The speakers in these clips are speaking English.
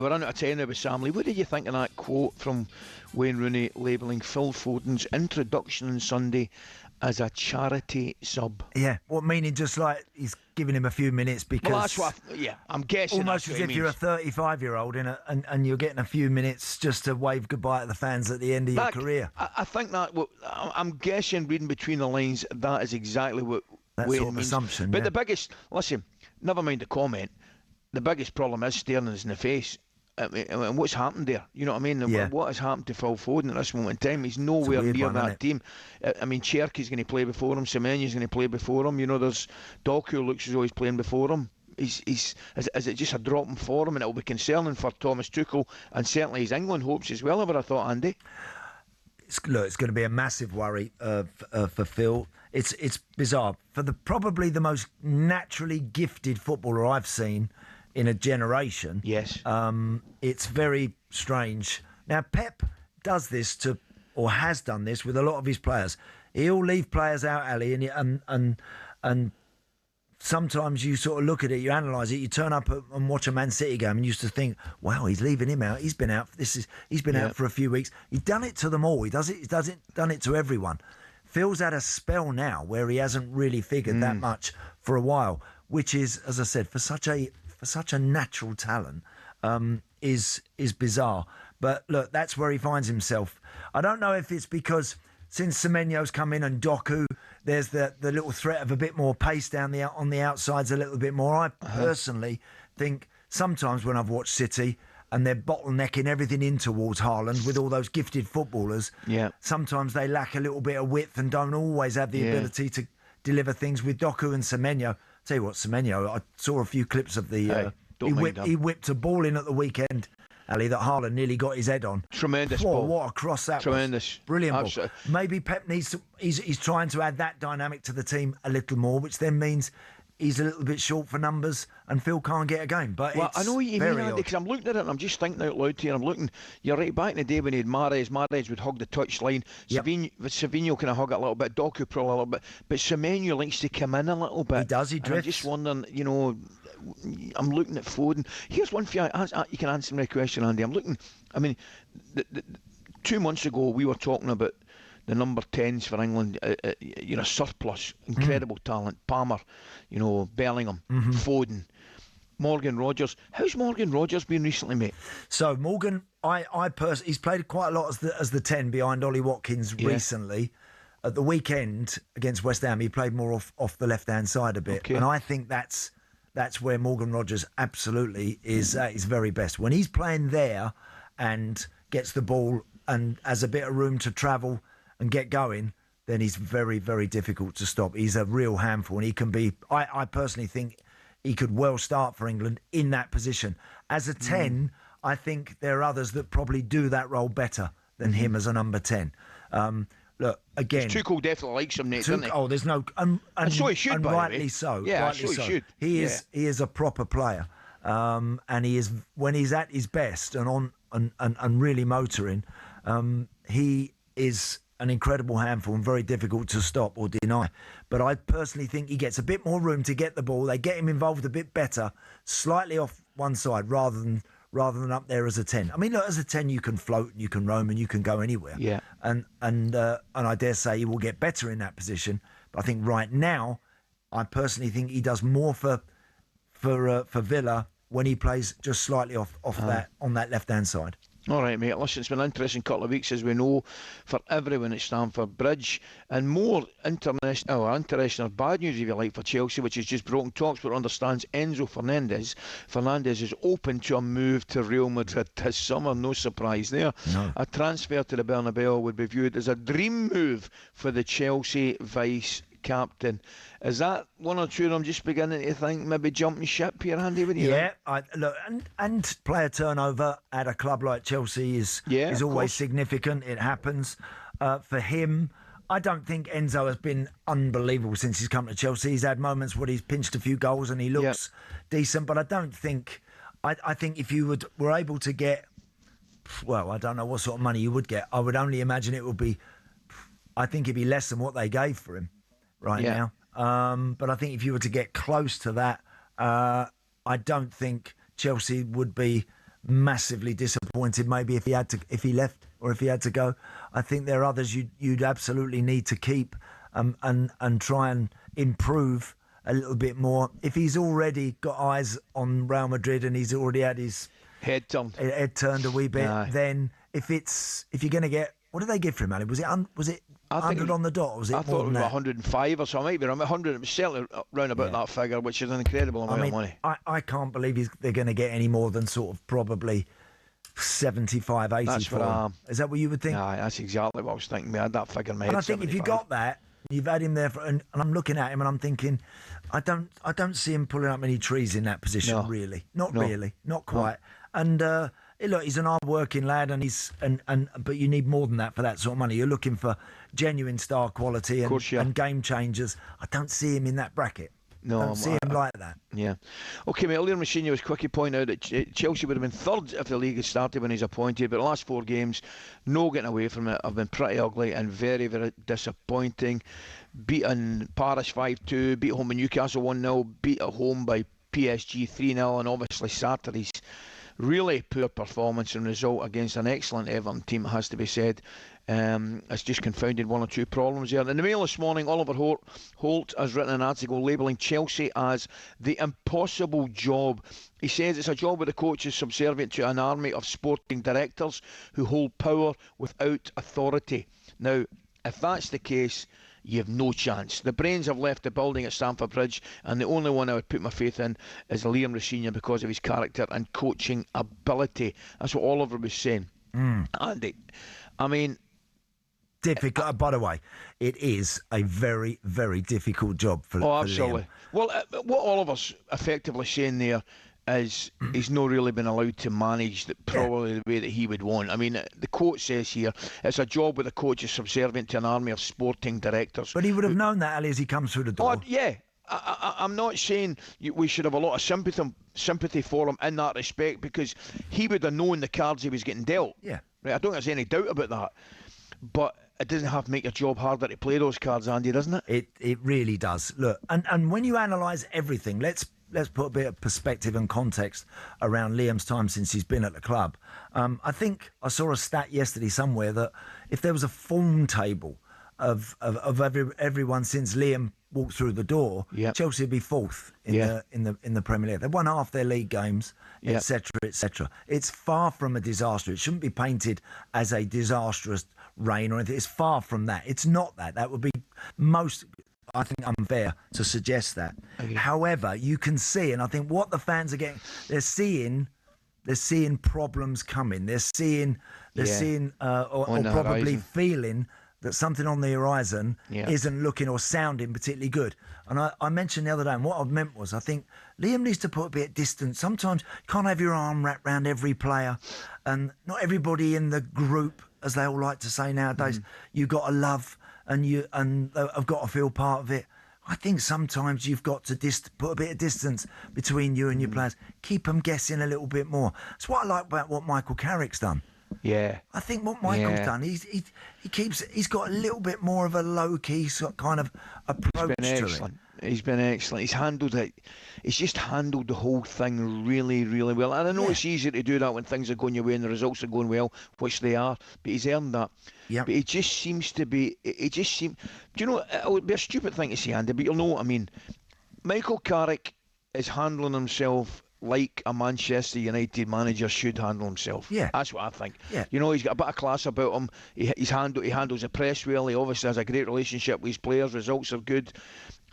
We're on at a 10 now with Sam Lee. What did you think of that quote from Wayne Rooney labelling Phil Foden's introduction on Sunday as a charity sub? Yeah, what meaning? Just like he's giving him a few minutes because... Well, that's what I'm guessing. Almost as if you're a 35-year-old and you're getting a few minutes just to wave goodbye to the fans at the end of your career. I think that, I'm guessing, reading between the lines, that is exactly what that Wayne sort of means. assumption. But yeah. the biggest, listen, never mind the comment, the biggest problem is staring us in the face. And what's happened there? You know what I mean? Yeah. What has happened to Phil Foden at this moment in time? He's nowhere near that team. I mean, Cherky's going to play before him. Semenyo's going to play before him. You know, there's Doku looks as though he's playing before him. Is it just a dropping for him? And it'll be concerning for Thomas Tuchel and certainly his England hopes as well. I would have thought, Andy. It's going to be a massive worry for Phil. It's bizarre. For probably the most naturally gifted footballer I've seen in a generation. Yes. It's very strange. Now, Pep does this or has done this with a lot of his players. He'll leave players out, Ali, and sometimes you sort of look at it, you analyse it, you turn up and watch a Man City game and you used to think, wow, he's leaving him out. He's been out. He's been out for a few weeks. He's done it to them all. He's done it to everyone. Phil's had a spell now where he hasn't really figured that much for a while, which is, as I said, for such a natural talent, is bizarre. But look, that's where he finds himself. I don't know if it's because since Semenyo's come in and Doku, there's the little threat of a bit more pace on the outsides a little bit more. I personally think sometimes when I've watched City and they're bottlenecking everything in towards Haaland with all those gifted footballers, sometimes they lack a little bit of width and don't always have the ability to deliver things with Doku and Semenyo. Tell you what, Semenyo, I saw a few clips of the... he whipped a ball in at the weekend, Ali, that Haaland nearly got his head on. Tremendous ball. What a cross that Tremendous. was. Brilliant Absolutely. ball. Maybe Pep needs to... He's trying to add that dynamic to the team a little more, which then means he's a little bit short for numbers and Phil can't get a game. But I know what you mean, Andy, because I'm looking at it and I'm just thinking out loud here. You're right, back in the day when he had Mahrez would hug the touchline. Yep. Savinho kind of hug it a little bit, Doku probably a little bit, but Semenyo likes to come in a little bit. He does, he drifts. I'm just wondering, I'm looking at Foden. Here's one for you, you can answer my question, Andy. The 2 months ago we were talking about the number 10s for England, surplus, incredible talent. Palmer, Bellingham, Foden, Morgan Rogers. How's Morgan Rogers been recently, mate? So Morgan, he's played quite a lot as the 10 behind Ollie Watkins recently. At the weekend against West Ham, he played more off the left-hand side a bit. Okay. And I think that's where Morgan Rogers absolutely is at his very best. When he's playing there and gets the ball and has a bit of room to travel and get going, then he's very, very difficult to stop. He's a real handful, and he can be... I personally think he could well start for England in that position. As a 10, I think there are others that probably do that role better than him as a number 10. Look, again... Tuchel definitely likes him, Nate, doesn't he? Oh, there's no... And so he should, and by rightly the way. so. Yeah, rightly so he should. He is a proper player. And he is... When he's at his best and really motoring, he is an incredible handful and very difficult to stop or deny. But I personally think he gets a bit more room to get the ball. They get him involved a bit better, slightly off one side rather than up there as a 10. I mean, look, as a 10 you can float and you can roam and you can go anywhere. Yeah. And I dare say he will get better in that position. But I think right now, I personally think he does more for Villa when he plays just slightly off that on that left hand side. All right, mate. Listen, it's been an interesting couple of weeks, as we know, for everyone at Stamford Bridge. And more interesting or bad news, if you like, for Chelsea, which is just broken. talkSPORT understands Enzo Fernandez is open to a move to Real Madrid this summer. No surprise there. No. A transfer to the Bernabeu would be viewed as a dream move for the Chelsea vice-captain. Is that one or two of them just beginning to think maybe jumping ship here, Andy? Yeah, look, and player turnover at a club like Chelsea is always significant. It happens. For him, I don't think Enzo has been unbelievable since he's come to Chelsea. He's had moments where he's pinched a few goals and he looks decent, but I don't think... I think if you were able to get... Well, I don't know what sort of money you would get. I would only imagine it would be... I think it'd be less than what they gave for him now. But I think if you were to get close to that, I don't think Chelsea would be massively disappointed maybe if he left or if he had to go. I think there are others you'd absolutely need to keep and try and improve a little bit more. If he's already got eyes on Real Madrid and he's already had his head turned a wee bit, then if you're going to get, what did they give for him, Ali? Was it 100 on the dot? Or was it I thought it was 105 or so. Maybe around 100. It was certainly round about that figure, which is an incredible amount of money. I can't believe they're going to get any more than sort of probably 75, 80 that's for him. Is that what you would think? Yeah, that's exactly what I was thinking. We had that figure in my head. And I think 75. if you got that, you've had him there, and I'm looking at him and I'm thinking, I don't see him pulling up many trees in that position, really. Not really, not quite. And look, he's an hard-working lad, but you need more than that for that sort of money. You're looking for genuine star quality and game changers. I don't see him in that bracket. No, I don't see him like that. Yeah. Okay, mate, earlier Rosenior was quickly pointing out that Chelsea would have been third if the league had started when he's appointed, but the last 4 games, no getting away from it, have been pretty ugly and very, very disappointing. Beaten Paris 5-2, beat home by Newcastle 1-0, beat at home by PSG 3-0, and obviously Saturday's really poor performance and result against an excellent Everton team, it has to be said. It's just confounded one or two problems there. In the Mail this morning, Oliver Holt has written an article labelling Chelsea as the impossible job. He says it's a job where the coach is subservient to an army of sporting directors who hold power without authority. Now, if that's the case, you have no chance. The brains have left the building at Stamford Bridge, and the only one I would put my faith in is Liam Rosenior because of his character and coaching ability. That's what Oliver was saying. Andy, I mean, difficult. By the way, it is a very, very difficult job for absolutely. Liam. Well, what Oliver's effectively saying there is he's not really been allowed to manage probably the way that he would want. I mean, the quote says here, it's a job where the coach is subservient to an army of sporting directors. But he would have known that, Ali, as he comes through the door. Yeah. I'm not saying we should have a lot of sympathy for him in that respect, because he would have known the cards he was getting dealt. Yeah. Right? I don't think there's any doubt about that. But it doesn't have to make your job harder to play those cards, Andy, doesn't it? It really does. Look, and when you analyse everything, let's put a bit of perspective and context around Liam's time since he's been at the club. I think I saw a stat yesterday somewhere that if there was a form table of everyone since Liam walked through the door, Chelsea would be fourth in the Premier League. They've won half their league games, etc., etc. It's far from a disaster. It shouldn't be painted as a disastrous reign or anything. It's far from that. It's not that. That would be I think unfair to suggest that. Okay. However, you can see, and I think what the fans are getting, they're seeing problems coming. They're seeing, or probably feeling that something on the horizon isn't looking or sounding particularly good. And I mentioned the other day, and what I meant was, I think Liam needs to put a bit of distance. Sometimes you can't have your arm wrapped around every player, and not everybody in the group, as they all like to say nowadays, you've got to love and I've got to feel part of it. I think sometimes you've got to put a bit of distance between you and your players. Keep them guessing a little bit more. That's what I like about what Michael Carrick's done. Yeah. I think what Michael's done, he's got a little bit more of a low-key sort of kind of approach to it. He's been excellent. He's handled it. He's just handled the whole thing really, really well. And I know it's easier to do that when things are going your way and the results are going well, which they are. But he's earned that. Yep. But it just seems to be. It just seems. Do you know? It would be a stupid thing to say, Andy, but you'll know what I mean. Michael Carrick is handling himself like a Manchester United manager should handle himself. Yeah, that's what I think. Yeah, you know, he's got a bit of class about him. He handles the press well. He obviously has a great relationship with his players. Results are good.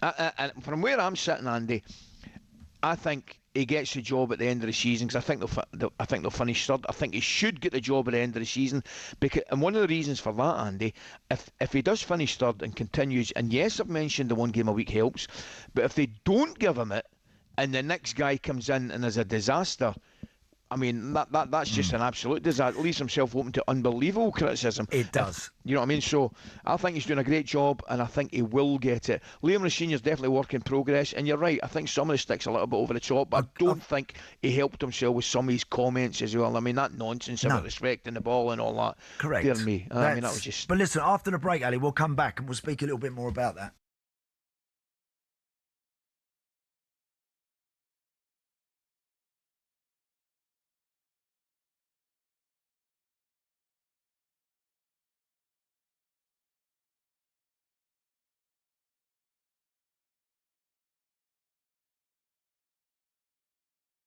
And from where I'm sitting, Andy, I think he gets the job at the end of the season, because I think they'll finish third. I think he should get the job at the end of the season, and one of the reasons for that, Andy, if he does finish third and continues, and yes, I've mentioned the one game a week helps, but if they don't give him it and the next guy comes in and is a disaster, I mean, that's just an absolute disaster. It leaves himself open to unbelievable criticism. It does. You know what I mean? So I think he's doing a great job, and I think he will get it. Liam Rosenior's definitely work in progress, and you're right. I think some of the stick's a little bit over the top, but I don't think he helped himself with some of his comments as well. I mean, that nonsense about respecting the ball and all that. Correct. Dear me. I mean, that was just... But listen, after the break, Ali, we'll come back and we'll speak a little bit more about that.